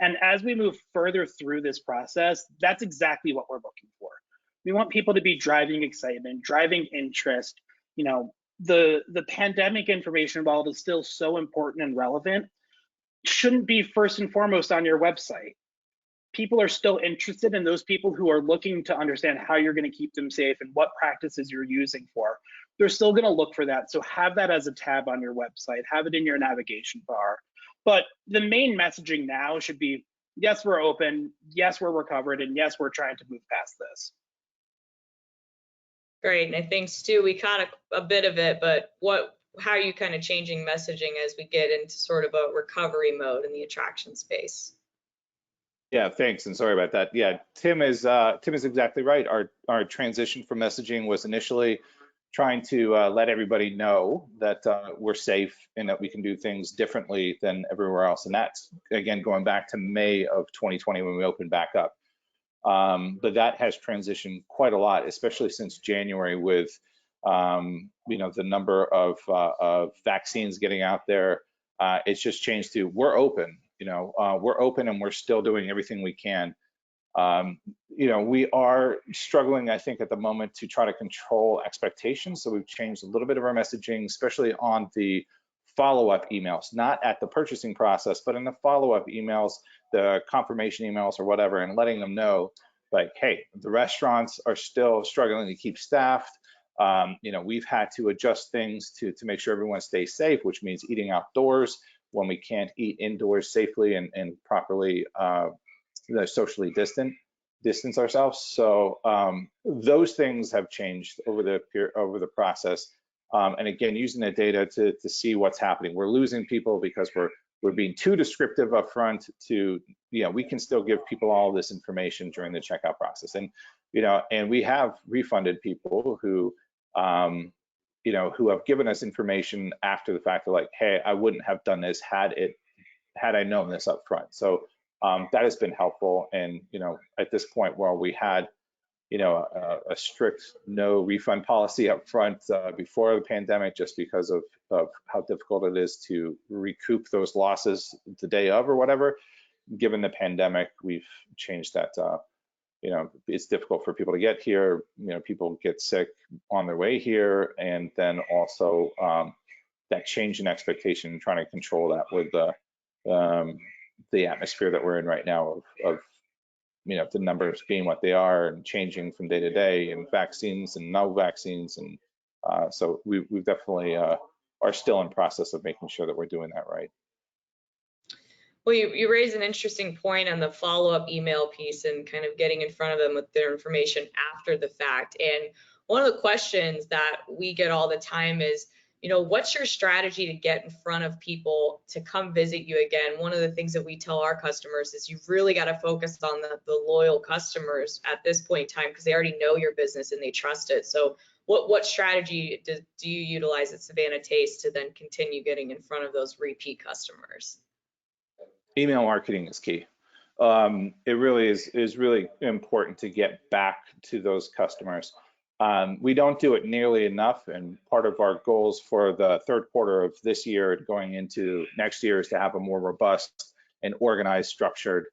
And as we move further through this process, that's exactly what we're looking for. We want people to be driving excitement, driving interest. You know, the pandemic information, while it is still so important and relevant, shouldn't be first and foremost on your website. People are still interested in those people who are looking to understand how you're going to keep them safe and what practices you're using for. They're still going to look for that. So have that as a tab on your website, have it in your navigation bar. But the main messaging now should be, yes, we're open, yes, we're recovered, and yes, we're trying to move past this. Great. And I think, Stu, we caught a bit of it, but how are you kind of changing messaging as we get into sort of a recovery mode in the attraction space? Yeah, thanks, and sorry about that. Yeah, Tim is exactly right. Our transition from messaging was initially trying to let everybody know that we're safe and that we can do things differently than everywhere else. And that's, again, going back to May of 2020 when we opened back up. But that has transitioned quite a lot, especially since January with you know, the number of vaccines getting out there. It's just changed to, we're open. You know, we're open and we're still doing everything we can. You know, we are struggling, I think, at the moment to try to control expectations. So we've changed a little bit of our messaging, especially on the follow-up emails, not at the purchasing process, but in the follow-up emails, the confirmation emails or whatever, and letting them know, like, hey, the restaurants are still struggling to keep staffed. You know, we've had to adjust things to make sure everyone stays safe, which means eating outdoors when we can't eat indoors safely and properly socially distance ourselves. So those things have changed over the process. And again, using the data to see what's happening. We're losing people because we're being too descriptive up front to, you know, we can still give people all this information during the checkout process. And, you know, and we have refunded people who, you know, who have given us information after the fact. They're like, hey, I wouldn't have done this had I known this up front. So that has been helpful. And, you know, at this point, while we had, you know, a strict no refund policy up front before the pandemic, just because of how difficult it is to recoup those losses the day of or whatever, given the pandemic, we've changed that. You know, it's difficult for people to get here. You know, people get sick on their way here. And then also that change in expectation, trying to control that with the atmosphere that we're in right now of the numbers being what they are and changing from day to day, and vaccines and no vaccines, and so we've definitely are still in process of making sure that we're doing that right. Well, you raise an interesting point on the follow-up email piece and kind of getting in front of them with their information after the fact. And one of the questions that we get all the time is, what's your strategy to get in front of people to come visit you again? One of the things that we tell our customers is you've really got to focus on the loyal customers at this point in time, because they already know your business and they trust it. So what strategy do you utilize at Savannah Taste to then continue getting in front of those repeat customers? Email marketing is key. It really is really important to get back to those customers. We don't do it nearly enough, and part of our goals for the third quarter of this year going into next year is to have a more robust and organized, structured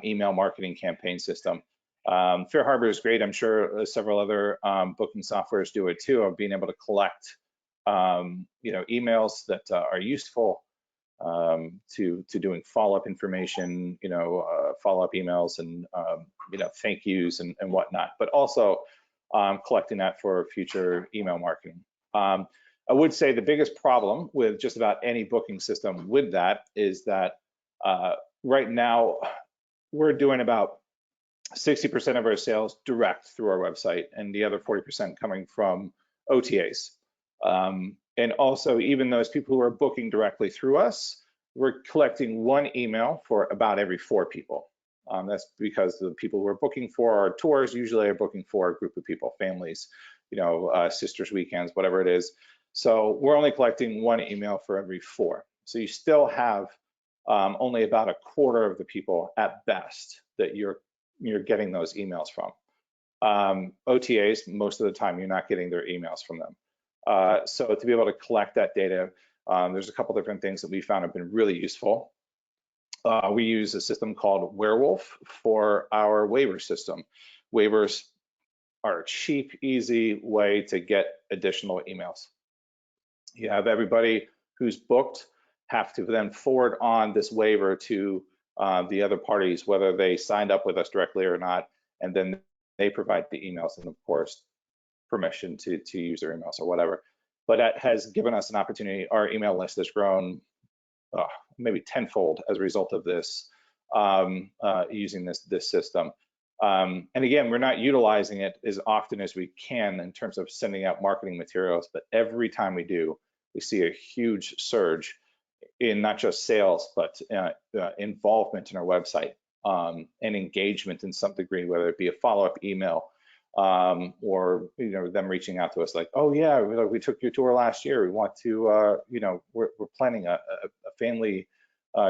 email marketing campaign system. FareHarbor is great. I'm sure several other booking softwares do it too, of being able to collect emails that are useful to doing follow-up information, follow-up emails and thank yous and whatnot, but also collecting that for future email marketing. I would say the biggest problem with just about any booking system with that is that right now we're doing about 60% of our sales direct through our website, and the other 40% coming from OTAs. And also, even those people who are booking directly through us, we're collecting one email for about every 4 people. That's because the people who are booking for our tours usually are booking for a group of people, families, sisters weekends, whatever it is. So we're only collecting one email for every 4. So you still have only about a quarter of the people at best that you're getting those emails from. OTAs, most of the time, you're not getting their emails from them. So to be able to collect that data, there's a couple different things that we found have been really useful. We use a system called Werewolf for our waiver system. Waivers are a cheap, easy way to get additional emails. You have everybody who's booked have to then forward on this waiver to the other parties, whether they signed up with us directly or not, and then they provide the emails and, of course, permission to use their emails or whatever. But that has given us an opportunity. Our email list has grown maybe tenfold as a result of this, using this system. And again, we're not utilizing it as often as we can in terms of sending out marketing materials, but every time we do, we see a huge surge in not just sales, but involvement in our website and engagement in some degree, whether it be a follow-up email or them reaching out to us like, oh yeah, we took your tour last year. We want to, we're planning a family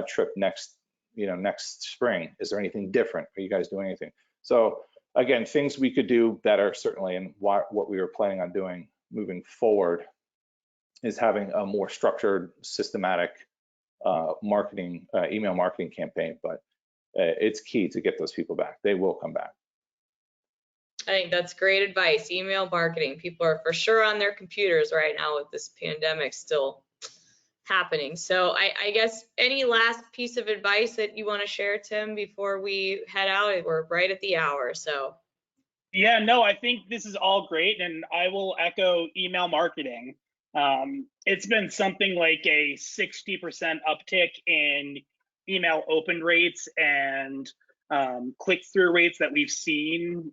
trip next spring. Is there anything different? Are you guys doing anything? So again, things we could do better certainly, and what we were planning on doing moving forward is having a more structured, systematic email marketing campaign. But it's key to get those people back. They will come back. I think that's great advice. Email marketing. People are for sure on their computers right now with this pandemic still happening. So I guess any last piece of advice that you want to share, Tim, before we head out? We're right at the hour, so. Yeah, no, I think this is all great, and I will echo email marketing. It's been something like a 60% uptick in email open rates and click-through rates that we've seen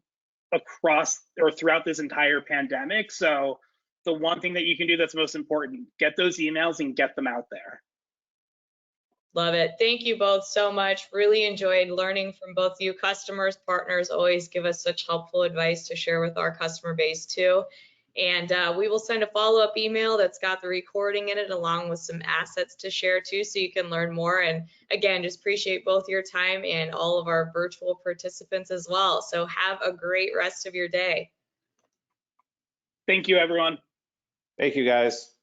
across or throughout this entire pandemic. So the one thing that you can do that's most important, get those emails and get them out there. Love it. Thank you both so much. Really enjoyed learning from both you. Customers, partners always give us such helpful advice to share with our customer base too. And we will send a follow-up email that's got the recording in it along with some assets to share too, so you can learn more. And again, just appreciate both your time and all of our virtual participants as well. So have a great rest of your day. Thank you, everyone. Thank you, guys.